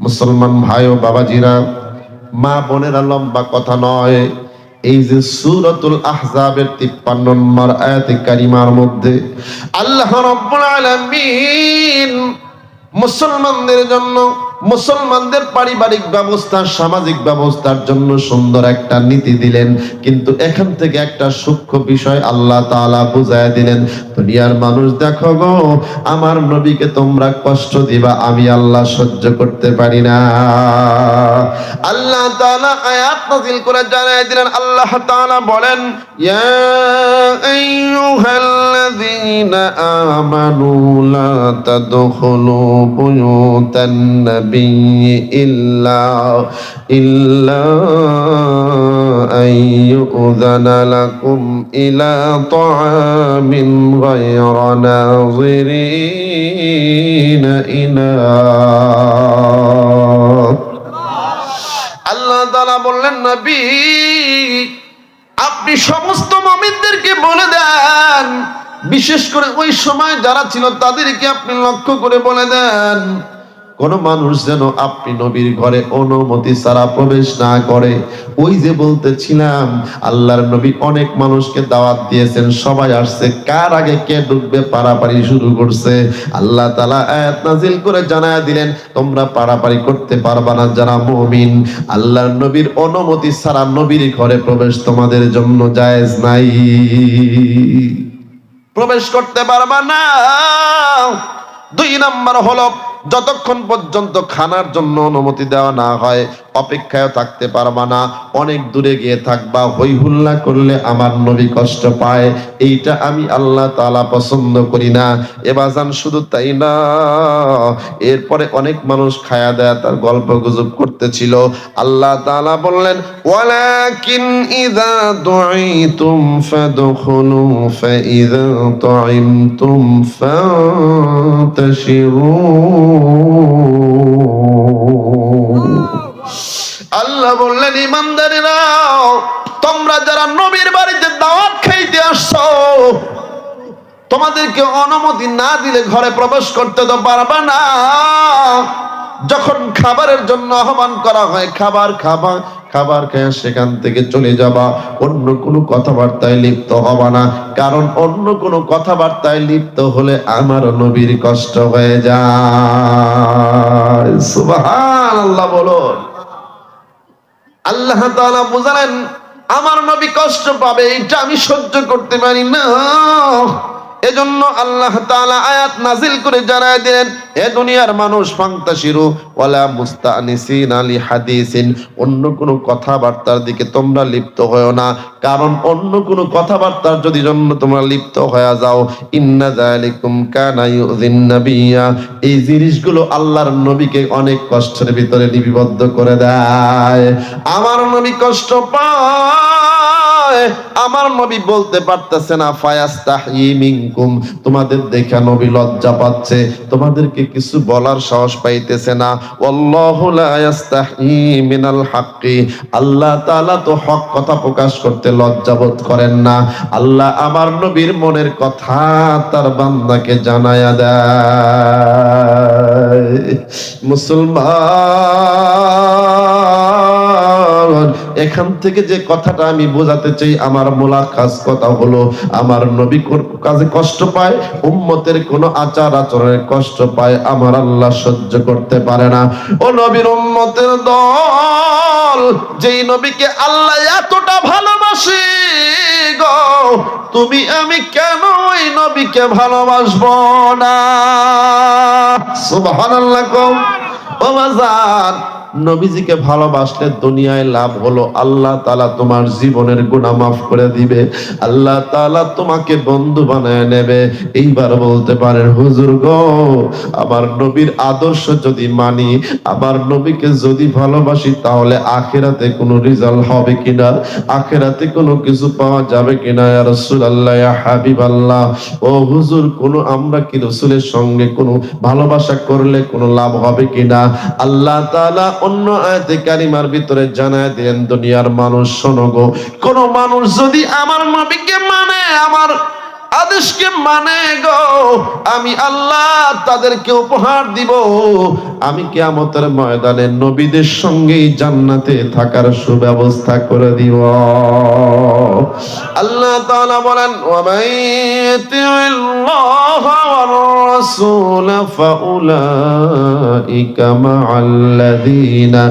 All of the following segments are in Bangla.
মুসলমান ভাই ও বাবাজিরা, মা বোনেরা, লম্বা কথা নয়, এই যে সূরাতুল আহজাবের 53 নম্বর আয়াতে কারিমার মধ্যে আল্লাহ রাব্বুল আলামিন মুসলমানদের জন্য, মুসলমানদের পারিবারিক ব্যবস্থা, সামাজিক ব্যবস্থার জন্য সুন্দর একটা নীতি দিলেন। কিন্তু এখান থেকে একটা সূক্ষ্ম বিষয় আল্লাহ তাআলা বুঝায় দিলেন, দুনিয়ার মানুষ দেখো গো, আমার নবীকে তোমরা কষ্ট দিবা, আমি আল্লাহ সহ্য করতে পারি না। আল্লাহ তাআলা আয়াত নাযিল করে জানায় দিলেন, আল্লাহ তাআলা বলেন, ইয়া আইয়ুহাল্লাযীনা আমানু লা তাদখুলু বুয়ুতান নাবিয়্যি ইল্লা আইয়ুযানা লাকুম ইলা তাআমিন গায়রা নাযিরিনা ইনাহ। আল্লাহ তাআলা বললেন, নবী আপনি সমস্ত মুমিনদেরকে বলে দেন, বিশেষ করে ওই সময় যারা ছিল তাদেরকে আপনি লক্ষ্য করে বলে দেন, কোন মানুষ যেন আপনি নবীর ঘরে অনুমতি ছাড়া প্রবেশ না করে। ওই যে বলতেছিলাম, আল্লাহর নবী অনেক মানুষকে দাওয়াত দিয়েছেন, সবাই আসছে, কার আগে কে ঢুকবে পারাপারি শুরু করছে। আল্লাহ তাআলা আয়াত নাযিল করে জানায়া দিলেন, তোমরা পারাপারি করতে পারবা না যারা মুমিন। আল্লাহর নবীর অনুমতি ছাড়া নবীর ঘরে প্রবেশ তোমাদের জন্য জায়েজ নাই, প্রবেশ করতে পারবা না। 2 নাম্বার হলো, যতক্ষণ পর্যন্ত খানার জন্য অনুমতি দেওয়া না হয় অপেক্ষায় থাকতে পারবা না, অনেক দূরে গিয়ে থাকবা। হই হুল্লা করলে আমার নবী কষ্ট পায়, এইটা আমি আল্লাহ তাআলা পছন্দ করি না। এবাজান শুধু তাই না, এরপরে অনেক মানুষ খায়া দেয়া তার গল্প গুজব করতেছিল। আল্লাহ তাআলা বললেন, ওয়ালাকিন ইযা দুঈতুম ফাদখুলু ফাইযা তুইমতুম ফান্তাশিরু। আল্লাহ বললেন, ইমানদারেরা, তোমরা যারা নবীর বাড়িতে দাওয়াত খাইতে আসছো, তোমাদেরকে অনুমতি না দিলে ঘরে প্রবেশ করতে তো পারবে না। যখন খাবারের জন্য আহ্বান করা হয়, খাবার খাবা, খাবার খেয়ে সেখান থেকে চলে যাবা, অন্য কোনো কথাবার্তায় লিপ্ত হবা না, কারণ অন্য কোনো কথাবার্তায় লিপ্ত হলে আমার নবীর কষ্ট হয়ে যায়। সুবহানাল্লাহ বলুন। আল্লাহ তাআলা বুঝালেন, আমার নবী কষ্ট পাবে, এটা আমি সহ্য করতে পারি না। এজন্য আল্লাহ তাআলা আয়াত নাযিল করে জানায় দিলেন, হে দুনিয়ার মানুষ, ফান্তাশিরু ওয়ালা মুস্তানিসিনা লিহাদিসিন, অন্য কোনো কথাবার্তার দিকে তোমরা লিপ্ত হয়ো না, কারণ অন্য কোনো কথাবার্তার যদি জন্য তোমরা লিপ্ত হয়ে যাও, ইন্না যালিকুম কানা ইউযিন নাবিয়্যা, এই জিনিসগুলো আল্লাহর নবীকে অনেক কষ্টের ভিতরে লিপিবদ্ধ করে দেয়। আমার নবী কষ্ট পায়, আমার নবী বলতে পারতেছে না, ফায়াস্তাহি মিনকুম, তোমাদের দেখা নবী লজ্জা পাচ্ছে, তোমাদেরকে কিছু বলার সাহস পাইতেছে না। ওয়াল্লাহু লা ইয়াস্তাহি মিনাল হাক্কি, আল্লাহ তাআলা তো হক কথা প্রকাশ করতে লজ্জা বোধ করেন না। আল্লাহ আমার নবীর মনের কথা তার বান্দাকে জানায়া দেয়। মুসলমান, এখান থেকে যে কথাটা আমি বোঝাতে চাই, আমার মুলাখাস কথা হলো, আমার নবী কাজে কষ্ট পায়, উম্মতের কোন আচার আচরণে কষ্ট পায়, আমার আল্লাহ সহ্য করতে পারে না। ও নবীর উম্মতের দল, যেই নবীকে আল্লাহ এতটা ভালোবাসে গো, তুমি আমি কেন ওই নবীকে ভালোবাসবো না? সুবহানাল্লাহ কও। ও বাজার, নবীজিকে ভালোবাসলে দুনিয়ায় লাভ হলো, আল্লাহ তাআলা তোমার জীবনের গুনাহ মাফ করে দিবে, আল্লাহ তাআলা তোমাকে বন্ধু বানায় নেবে। এইবার বলতে পারেন, হুজুর গো, আমার নবীর আদর্শ যদি মানি, আমার নবীকে যদি ভালোবাসি, তাহলে আখিরাতে কোনো রেজাল্ট হবে কিনা, আখিরাতে কোনো কিছু পাওয়া যাবে কিনা? ইয়া রাসূলুল্লাহ, ইয়া হাবিবাল্লাহ, ও হুজুর, কোনো আমরা কি রাসূলের সঙ্গে কোনো ভালোবাসা করলে কোনো লাভ হবে কিনা? আল্লাহ তাআলা অন্য আয়াতে কারিমার ভিতরে জানায় দিলেন, দুনিয়ার মানুষ শোনো গো, কোন মানুষ যদি আমার নবীকে মানে, আমার আদেশকে মানে গো, আমি আল্লাহ তাদেরকে উপহার দিব। আমি কিয়ামতের ময়দানে নবীদের সঙ্গেই জান্নাতে থাকার সুব্যবস্থা করে দিব। আল্লাহ তাআলা বলেন, ওয়া মাইয়ুতিল্লাহা ওয়ার রাসূল ফাউলাইকা মা'আল্লাযীনা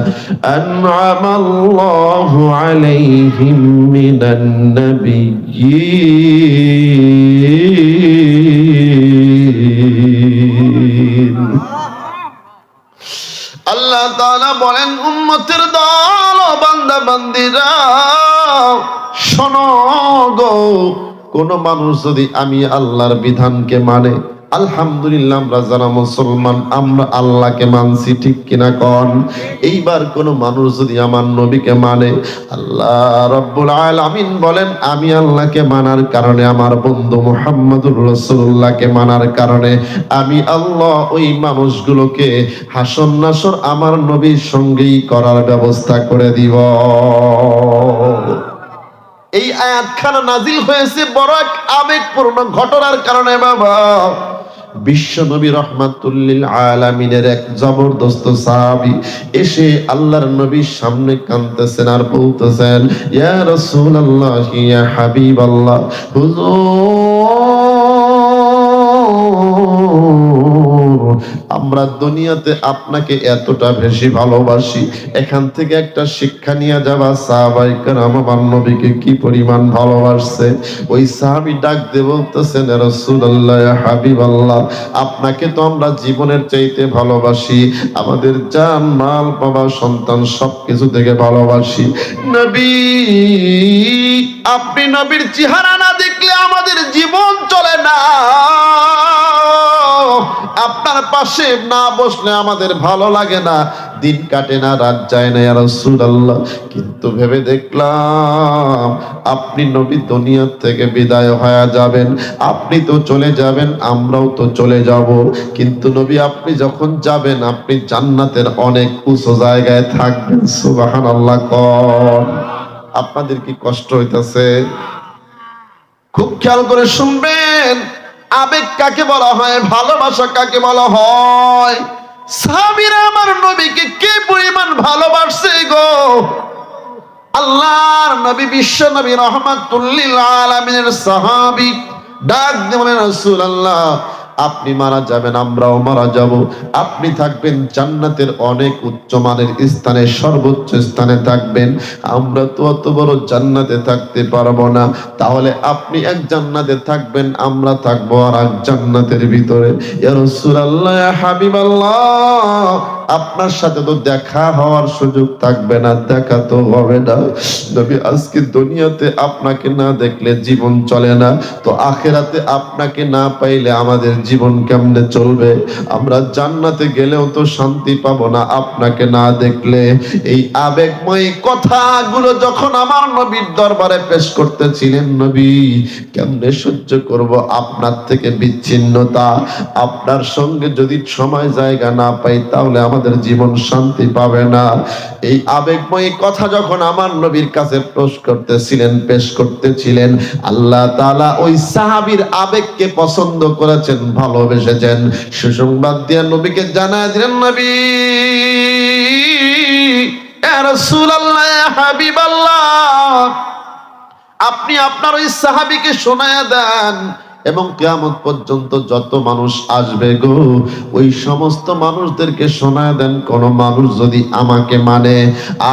আন'আমাল্লাহু আলাইহিম মিনান নাবিয়্যিন। আল্লাহ তাআলা বলেন, উম্মতের দল ও বান্দা বান্দীরা শোনো গো, কোন মানুষ যদি আমি আল্লাহর বিধানকে মানে, আলহামদুলিল্লাহ আমরা যারা মুসলমান আমরা আল্লাহকে মানছি, ঠিক কিনা কোন? এইবার কোন মানুষ যদি আমার নবীকে মানে, আল্লাহ রাব্বুল আলামিন বলেন আমি আল্লাহকে মানার কারণে, আমার বন্ধু মুহাম্মদুর রাসূলুল্লাহকে মানার কারণে আমি আল্লাহ ওই মানুষগুলোকে হাসর নাসর আমার নবীর সঙ্গেই করার ব্যবস্থা করে দিব। এই আয়াতখানা নাজিল হয়েছে বড় এক আবেগপূর্ণ ঘটনার কারণে বাবা। বিশ্ব নবী রাহমাতুল লিল আলামিনের এক জবরদস্ত সাহাবী এসে আল্লাহর নবীর সামনে কাঁদতেছেন আর বলতেছেন, ইয়া রাসূলুল্লাহ, ইয়া হাবিবাল্লাহ, হুজুর আমরা দুনিয়াতে আপনাকে এতটা বেশি ভালোবাসি, এখান থেকে একটা শিক্ষা নিয়ে যাবা সাহাবায়ে কেরাম আমার নবীকে কি পরিমাণ ভালোবাসছে। ওই সাহাবী ডাক দিয়ে বলতেছেন, ইয়া রাসূলুল্লাহ, ইয়া হাবিবাল্লাহ, আপনাকে তো আমরা জীবনের চাইতে ভালোবাসি, আমাদের জান মাল বাবা সন্তান সবকিছু থেকে ভালোবাসি। নবী, আপনি নবীর চেহারা না দেখলে আমাদের জীবন চলে না, আপনার পাশে না বসলে আমাদের ভালো লাগে না, দিন কাটে না, রাত যায় না ইয়া রাসূলুল্লাহ। কিন্তু ভেবে দেখলাম আপনি নবী দুনিয়া থেকে বিদায় হয়ে যাবেন, আপনি তো চলে যাবেন, আমরাও তো চলে যাব, কিন্তু নবী আপনি যখন যাবেন আপনি জান্নাতের অনেক উঁচু জায়গায় থাকবেন। সুবহানাল্লাহ কোন? আপনাদের কি কষ্ট হইতাছে? খুব খেয়াল করে শুনবেন, আবেগ কাকে বলা হয়, ভালোবাসা কাকে বলা হয়। সাহাবীরা আমার নবীকে কি পরিমাণ ভালোবাসছে গো। আল্লাহর নবী বিশ্ব নবী রাহমাতুল লিল আলামিনের সাহাবী ডাক দিয়ে বলেন, রাসূলুল্লাহ আপনি মারা যাবেন, আমরাও মারা যাব, আপনি থাকবেন জান্নাতের অনেক উচ্চমানের স্থানে, সর্বোচ্চ স্থানে থাকবেন, আমরা তো অত বড় জান্নাতে থাকতে পারবো না, তাহলে আপনি এক জান্নাতে থাকবেন, আমরা থাকবো আর এক জান্নাতের ভিতরে। ইয়া রাসূলুল্লাহ, ইয়া হাবিবাল্লাহ, আপনার সাথে তো দেখা হওয়ার সুযোগ থাকবে না, দেখা তো হবে না। নবী আজকে দুনিয়াতে আপনাকে না দেখলে জীবন চলে না, তো আখিরাতে আপনাকে না পাইলে আমাদের জীবন কেমনে চলবে? আমরা জান্নাতে গেলেও তো শান্তি পাবো না আপনাকে না দেখলে। এই আবেগময় কথাগুলো যখন আমার নবীর দরবারে পেশ করতেছিলেন, নবী কেমনে সহ্য করব আপনার থেকে বিচ্ছিন্নতা? আপনার সঙ্গে যদি সময় জায়গা না পাই তাহলে আমাদের জীবন শান্তি পাবে না। এই আবেগময় কথা যখন আমার নবীর কাছে পেশ করতেছিলেন, আল্লাহ তাআলা ওই সাহাবীর আবেগকে পছন্দ করেছেন, ভালোবেসেছেন। সুসংবাদ দিয়ে নবীকে জানায় দিলেন, নবী, ইয়া রাসূলুল্লাহ, ইয়া হাবিবাল্লাহ, আপনি আপনার ওই সাহাবীকে শোনায়া দেন এবং কিয়ামত পর্যন্ত যত মানুষ আসবে গো, ওই সমস্ত মানুষদেরকে শোনায় দেন, কোন মানুষ যদি আমাকে মানে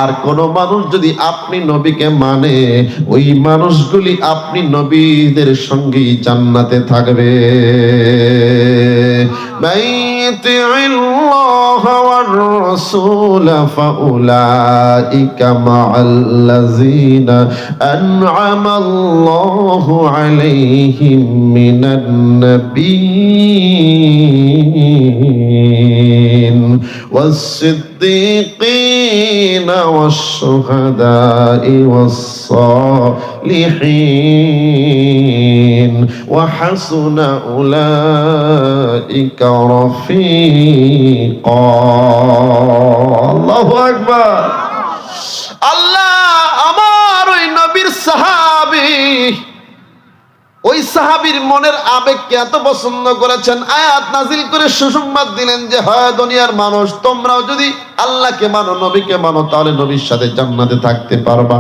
আর কোন মানুষ যদি আপনি নবীকে মানে, ওই মানুষগুলি আপনি নবীদের সঙ্গেই জান্নাতে থাকবে। মাইয়ুতিল্লাহ ওয়ার রাসূল ফাউলাইকা মা'আল্লাযীনা আন'আমাল্লাহু আলাইহিম মিনান নাবিয়্যিন ওয়াস-সিদ্দীকিন ওয়াশ-শুহাদা'i ওয়াস-সালিহিন ওয়া হাসুনা উলাইকা রাফীকা। আল্লাহু আকবার। আল্লাহ আমার ওই নবীর সাহাবী ওই সাহাবীর মনের আবেগকে এত পছন্দ করেছেন, আয়াত নাজিল করে সুসংবাদ দিলেন যে হয় দুনিয়ার মানুষ, তোমরাও যদি আল্লাহকে মানো, নবীকে মানো, তাহলে নবীর সাথে জান্নাতে থাকতে পারবা।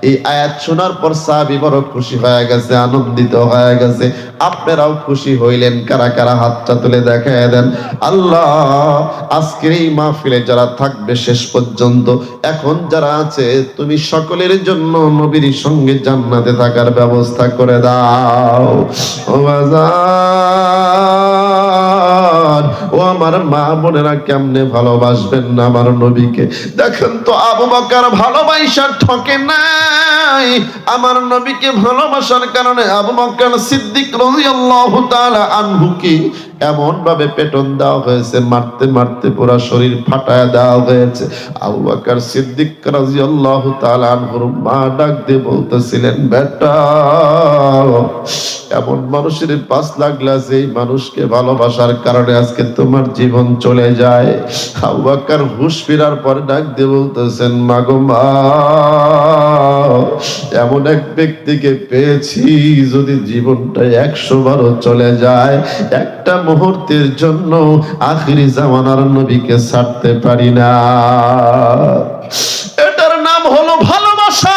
এই আয়াত শোনার পর সাহাবী বড় খুশি হয়ে গেছে, আনন্দিত হয়ে গেছে। আপনারাও খুশি হইলেন? কারা কারা হাতটা তুলে দেখায় দেন। আল্লাহ আজকের এই মাহফিলে যারা থাকবে শেষ পর্যন্ত, এখন যারা আছে, তুমি সকলের জন্য নবীর সঙ্গে জান্নাতে থাকার ব্যবস্থা করে দাও। ও বাজার, ও আমার মা বোনেরা, কেমনে ভালোবাসবেন না আমার নবীকে? দেখেন তো, আবু বকর ভালোবাসা ঠকে নাই। আমার নবীকে ভালোবাসার কারণে আবু বকর সিদ্দিক রাদিয়াল্লাহু তাআলা আনহুকে এমন ভাবে পেটন দেওয়া হয়েছে, মারতে মারতে পুরো শরীর ফাটায় দেওয়া হয়েছে। আবু বকর সিদ্দিক রাদিয়াল্লাহু তাআলা আনহুর মা ডাক দিয়ে বলতেছিলেন, বেটা, এমন মানুষের পাঁচ লাগলা যে মানুষকে ভালোবাসার কারণে আজকে তোমার জীবন চলে যায়। আবু বকর হুঁশ ফেরার পরে ডাক দিয়ে বলতেছেন, মাগো মা, এমন এক ব্যক্তিকে পেয়েছি, যদি জীবনটা 100 বারও চলে যায়, একটা মুহূর্তের জন্য আখিরি জামানার নবীকে ছাড়তে পারি না। এটার নাম হলো ভালোবাসা।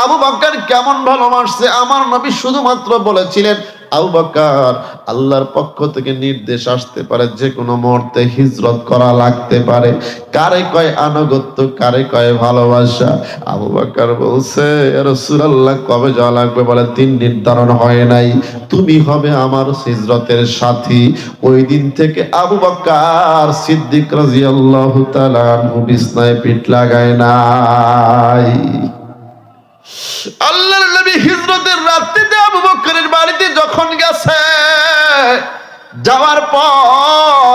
আবু বকর কেমন ভালোবাসছে? আমার নবী শুধুমাত্র বলেছিলেন, আবু বকর, আল্লাহর পক্ষ থেকে নির্দেশ আসতে পারে, যে কোনো মুহূর্তে হিজরত করা লাগতে পারে। কারে কয় আনুগত্য, কারে কয় ভালোবাসা? আবু বকর বলছে, রাসূলুল্লাহ কবে যাওয়া লাগবে? বলে 3 নির্ধারণ হয় নাই, তুমি হবে আমার হিজরতের সাথী। ওই দিন থেকে আবু বকর সিদ্দিক রাদিয়াল্লাহু তাআলা আনহু বিছনায় পিঠ লাগায় নাই। আল্লাহর নবী হিজরতের রাত্রিতে আবু বকরের বাড়িতে যখন গেছে, যাওয়ার পর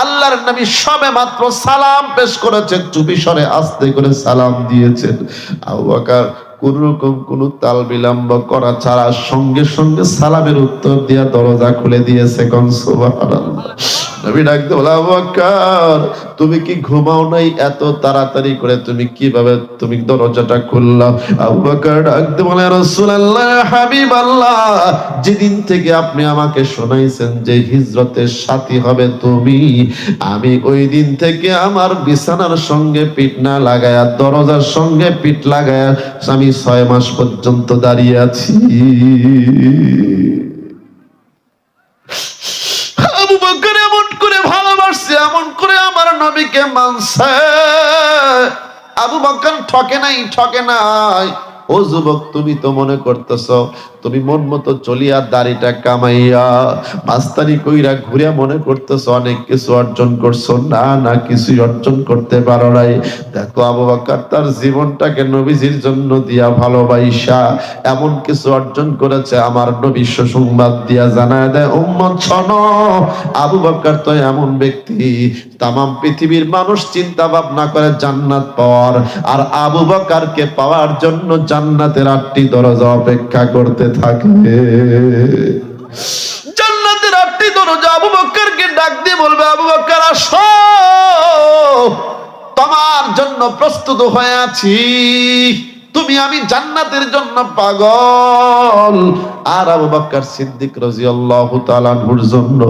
আল্লাহর নবী সবে মাত্র সালাম পেশ করেছেন, চুপি স্বরে আস্তে করে সালাম দিয়েছেন। আবু বকর কোন রকম কোন তাল বিলম্ব করা ছাড়া সঙ্গে সঙ্গে সালামের উত্তর দিয়া দরজা খুলে দিয়েছে। কোন সুবহানাল্লাহ। নবী ডাকতে বলে, আবু বকর, তুমি কি ঘুমাও নাই? এত তাড়াতাড়ি করে তুমি কিভাবে তুমি দরজাটা খুললা? আবু বকর ডাকতে বলে, রাসূলুল্লাহ, হাবিবাল্লাহ, যেদিন থেকে আপনি আমাকে শোনাইছেন যে হিজরতের সাথী হবে তুমি, আমি ওই দিন থেকে আমার বিছানার সঙ্গে পিঠ না লাগায়া, দরজার সঙ্গে পিঠ লাগায়া আমি 6 মাস পর্যন্ত দাঁড়িয়ে আছি। আবু বকর এমন করে ভালোবাসছে, এমন করে আমার নবীকে মানছে। আবু বকর ঠকে নাই, ঠকে নাই। ও যুবক, তুমি তো মনে করতেছ তুমি মন মতো চলিয়া দাড়িটা কামাইয়া মাস্তানি কইরা ঘুরিয়া মনে করতেছ অনেক কিছু অর্জন করছো। না না, কিছুই অর্জন করতে পারো নাই। দেখো, আবু বকর তার জীবনটাকে নবীজির জন্য দিয়া ভালোবাসা এমন কিছু অর্জন করেছে, আমার নবী সুসংবাদ দিয়া জানায় দেয়, উম্মত শোনো, আবু বকর তো এমন ব্যক্তি, তামাম পৃথিবীর মানুষ চিন্তা ভাবনা করে জান্নাত পাওয়ার, আর আবু বকরকে পাওয়ার জন্য জান্নাতের 8টি দরজা অপেক্ষা করতে থাকে। জান্নাতের 8টি দরজা আবু বকরকে ডাক দিয়ে বলবে, আবু বকর আসো, তোমার জন্য প্রস্তুত হয়ে আছি, তুমি আমি জান্নাতের জন্য পাগল। আর আবু বকর সিদ্দিক রাদিয়াল্লাহু তাআলা আনহুর জন্য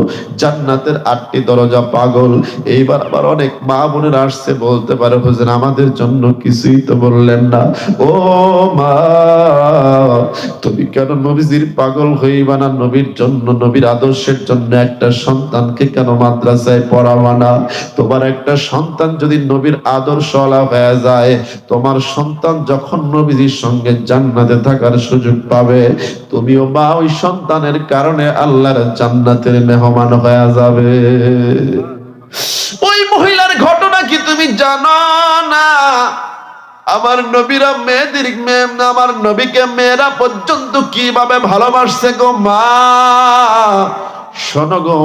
জান্নাতের 8টি দরজা পাগল। এইবার আবার অনেক মা বোনেরা আসছে, বলতে পারে, হুজুর আমাদের জন্য কিছুই তো বললেন না। ও মা, তুমি কেন নবীজির পাগল হইবা না? নবীর জন্য, নবীর আদর্শের জন্য একটা সন্তানকে কেন মাদ্রাসায় পড়াবা না? তোমার একটা সন্তান যদি নবীর আদর্শওয়ালা হয়ে যায়, তোমার সন্তান যখন নবীজির সঙ্গে জান্নাতে থাকার সুযোগ পাবে, তুমিও মা ওই সন্তানের কারণে আল্লাহর জান্নাতের মেহমান হয়ে যাবে। ওই মহিলার ঘটনা কি তুমি জানো না? আমার নবীরা মেয়েদের আমার নবীকে মেয়েরা পর্যন্ত কিভাবে ভালোবাসছে গো মা। শোনো গো,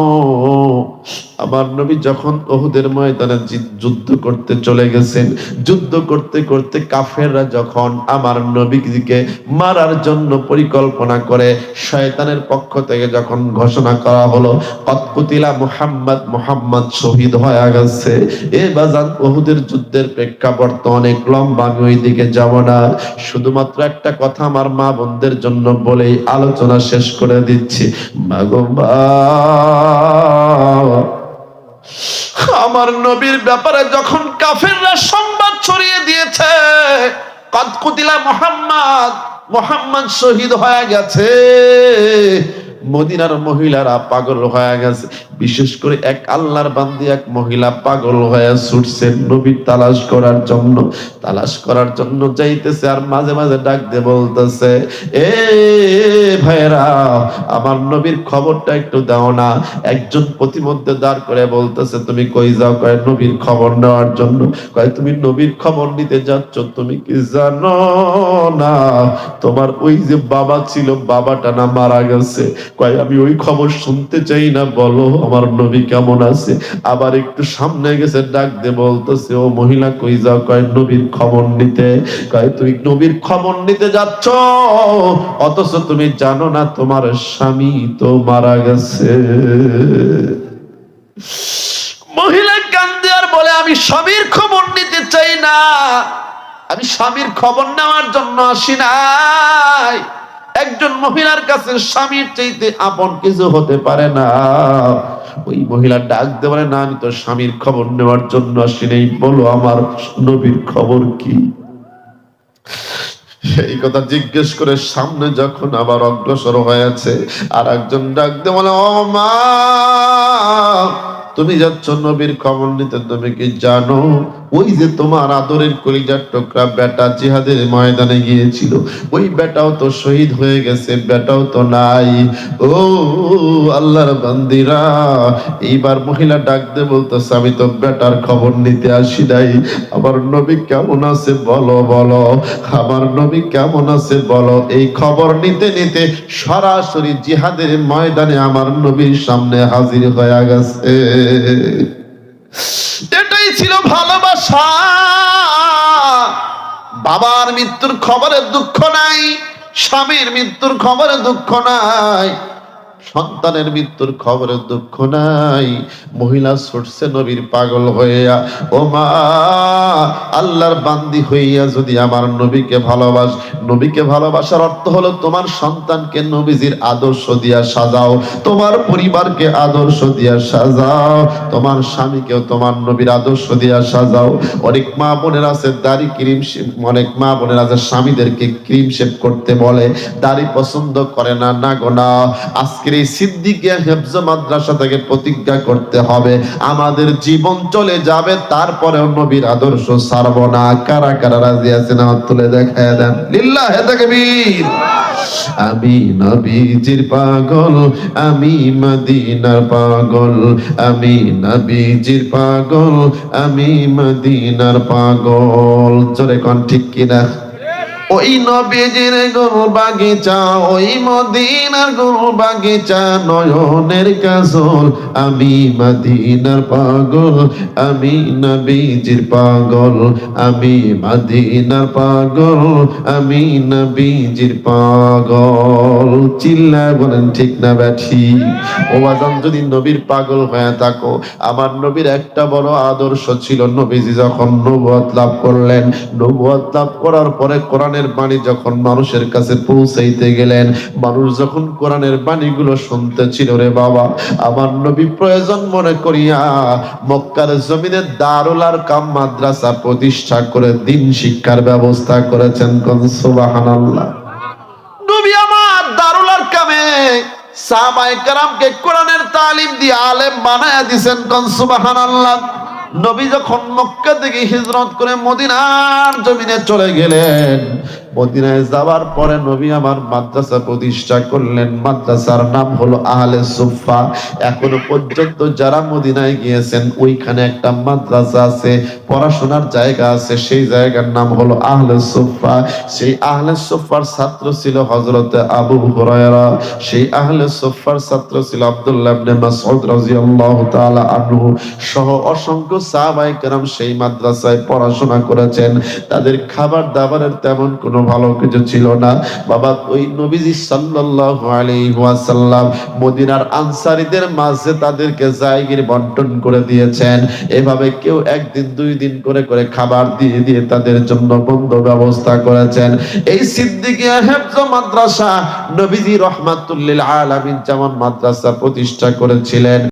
আমার নবী যখন উহুদের ময়দানে যুদ্ধ করতে চলে গেছেন, যুদ্ধ করতে করতে কাফেররা যখন আমার নবীকে মারার জন্য পরিকল্পনা করে, শয়তানের পক্ষ থেকে যখন ঘোষণা করা হলো কদ কুতিলা মুহাম্মদ, মুহাম্মদ শহীদ হয়ে গেছে। এ বাজান উহুদের যুদ্ধের প্রেক্ষাপট তো অনেক লম্বা, আমি ওই দিকে যাব না। শুধুমাত্র একটা কথা আমার মা বোনদের জন্য বলেই আলোচনা শেষ করে দিচ্ছি। আমার নবীর ব্যাপারে যখন কাফেররা সংবাদ ছড়িয়ে দিয়েছে কদ কুতিলা মুহাম্মদ, মুহাম্মদ শহীদ হয়ে গেছে, মদিনার মহিলারা পাগল হয়ে গেছে। বিশেষ করে এক আল্লাহর বান্দি এক মহিলা পাগল হয়ে ছুটছেন নবীর তালাশ করার জন্য যাইতেছে, আর মাঝে মাঝে ডাক দিয়ে বলতেছে, এ ভাইরা আমার নবীর খবরটা একটু দাও না। একজন প্রতিমধ্যে দাঁড় করে বলতেছে, তুমি কই যাও? কয় নবীর খবর নেওয়ার জন্য। কয় তুমি নবীর খবর নিতে যাচ্ছ, তুমি কি জানো না তোমার ওই যে বাবা ছিল, বাবাটা না মারা গেছে? কয় আমি ওই খবর শুনতে চাই না, বলো আমার নবী কেমন আছে। আবার একটু সামনে গেছে, ডাক দিয়ে বলতেছে, ও মহিলা কই যাও? কয় নবীর খবর নিতে। কয় তুই নবীর খবর নিতে যাচ্ছ, অথচ তুমি জানো না তোমার স্বামী তো মারা গেছে। মহিলা কান্দে আর বলে, আমি স্বামীর খবর নিতে চাই না, আমি স্বামীর খবর নেওয়ার জন্য আসি নাই। একজন মহিলার কাছে স্বামীর চাইতে আপন কিছু হতে পারে না। ওই মহিলা ডাক দিয়ে বলে, না আমি তো স্বামীর খবর নেওয়ার জন্য আসি নাই, বলো আমার নবীর খবর কি? এই কথা জিজ্ঞেস করে সামনে যখন আবার অগ্রসর হয়েছে, আর একজন ডাক দিয়ে বলে, ও মা তুমি যাচ্ছ নবীর খবর নিতে, তুমি কি জানো ওই যে তোমার আদরের কলিজার টুকরা বেটা জিহাদের ময়দানে গিয়েছিল, ওই বেটাও তো শহীদ হয়ে গেছে, বেটাও তো নাই। ও আল্লাহর বান্দিরা, এইবার মহিলা ডাক দিয়ে বলতেছে, আমি তো বেটার খবর নিতে আসি নাই, আমার নবী কেমন আছে বলো, বলো আমার নবী কেমন আছে বলো। এই খবর নিতে নিতে সরাসরি জিহাদের ময়দানে আমার নবীর সামনে হাজির হয়ে গেছে। এটাই ছিল ভালোবাসা। বাবার মৃত্যুর খবরে দুঃখ নাই, স্বামীর মৃত্যুর খবরে দুঃখ নাই, সন্তানের মৃত্যুর খবরে দুঃখ নাই। মহিলা ছুটছে নবীর পাগল হইয়া। ও মা, আল্লাহর বান্দি হইয়া যদি আমার নবীকে ভালোবাস, নবীকে ভালোবাসার অর্থ হলো তোমার সন্তানকে নবীজির আদর্শ দিয়া সাজাও, তোমার পরিবারকে আদর্শ দিয়া সাজাও, তোমার স্বামীকেও তোমার নবীর আদর্শ দিয়া সাজাও। অনেক মা বোনের আছে দাড়ি ক্রিম, অনেক মা বোনের আছে স্বামীদেরকে ক্রিম শেভ করতে বলে, দাড়ি পছন্দ করে না। না গো না, আজকের এই সিদ্দিকিয়া হেফজ মাদ্রাসা থেকে প্রতিজ্ঞা করতে হবে, আমাদের জীবন চলে যাবে তারপরেও নবীর আদর্শ ছাড়ব না। কারা কারা রাজি আছেন হাত তুলে দেখায় দেন। লিল্লাহে তাকবীর। আমি নবীজির পাগল, আমি মদিনার পাগল, আমি নবীজির পাগল, আমি মদিনার পাগল। জোরে কোন ঠিক কিনা? ওই নবীজির গোল বাগিচা, ওই মদিনার গোল বাগিচা, নয়নের কাজল, আমি মদিনার পাগল, আমি নবীজির পাগল, আমি মদিনার পাগল, আমি নবীজির পাগল। চিল্লায় বলেন ঠিক না ব্যাঠি? ও বাজান, যদি নবীর পাগল হয়ে থাকো, আমার নবীর একটা বড় আদর্শ ছিল। নবীজি যখন নবুয়ত লাভ করলেন, নবুয়ত লাভ করার পরে কোরআনের বাণী যখন মানুষের কাছে পৌঁছাইতে গেলেন, মানুষ যখন কোরআনের বাণীগুলো শুনতে ছিল, রে বাবা, আমার নবী প্রয়োজন মনে করিয়া মক্কার জমিনে দারুল আরকাম মাদ্রাসা প্রতিষ্ঠা করে দিন শিক্ষার ব্যবস্থা করেছেন। কোন সুবহানাল্লাহ। নবী আমার দারুল আরকামে সাহাবায়ে কেরামকে কোরআনের তালিম দিয়ে আলেম বানায়া দিবেন। কোন সুবহানাল্লাহ। নবী যখন মক্কা থেকে হিজরত করে মদিনার জমিনে চলে গেলেন, মদিনায় যাওয়ার পরে নবী আমার মাদ্রাসা প্রতিষ্ঠা করলেন, মাদ্রাসার নাম হলো আহলে সুফা। এখনো পর্যন্ত যারা মদিনায় গিয়েছেন ওইখানে একটা মাদ্রাসা আছে, পড়াশোনার জায়গা আছে, সেই জায়গার নাম হলো আহলে সুফা। সেই আহলে সুফার ছাত্র ছিল হযরত আবু হুরায়রা, সেই আহলে সুফার ছাত্র ছিল আব্দুল্লাহ ইবনে মাসউদ রাদিয়াল্লাহু তাআলা আনহু সহ অসংখ্য সাহাবায়ে কেরাম সেই মাদ্রাসায় পড়াশোনা করেছেন। তাদের খাবার দাবারের তেমন কোনো ভালো কিছু ছিল না বাবা। ওই নবীজি সাল্লাল্লাহু আলাইহি ওয়াসাল্লাম মদিনার আনসারীদের মাঝে তাদেরকে জায়গির বন্টন করে দিয়েছেন। এভাবে কেউ একদিন দুই দিন করে করে খাবার দিয়ে দিয়ে তাদের জন্য বন্ধ ব্যবস্থা করেছেন। এই সিদ্দিকিয়া হেফজ মাদ্রাসা নবীজি রহমাতুল লিল আলামিন যেমন মাদ্রাসা প্রতিষ্ঠা করেছিলেন,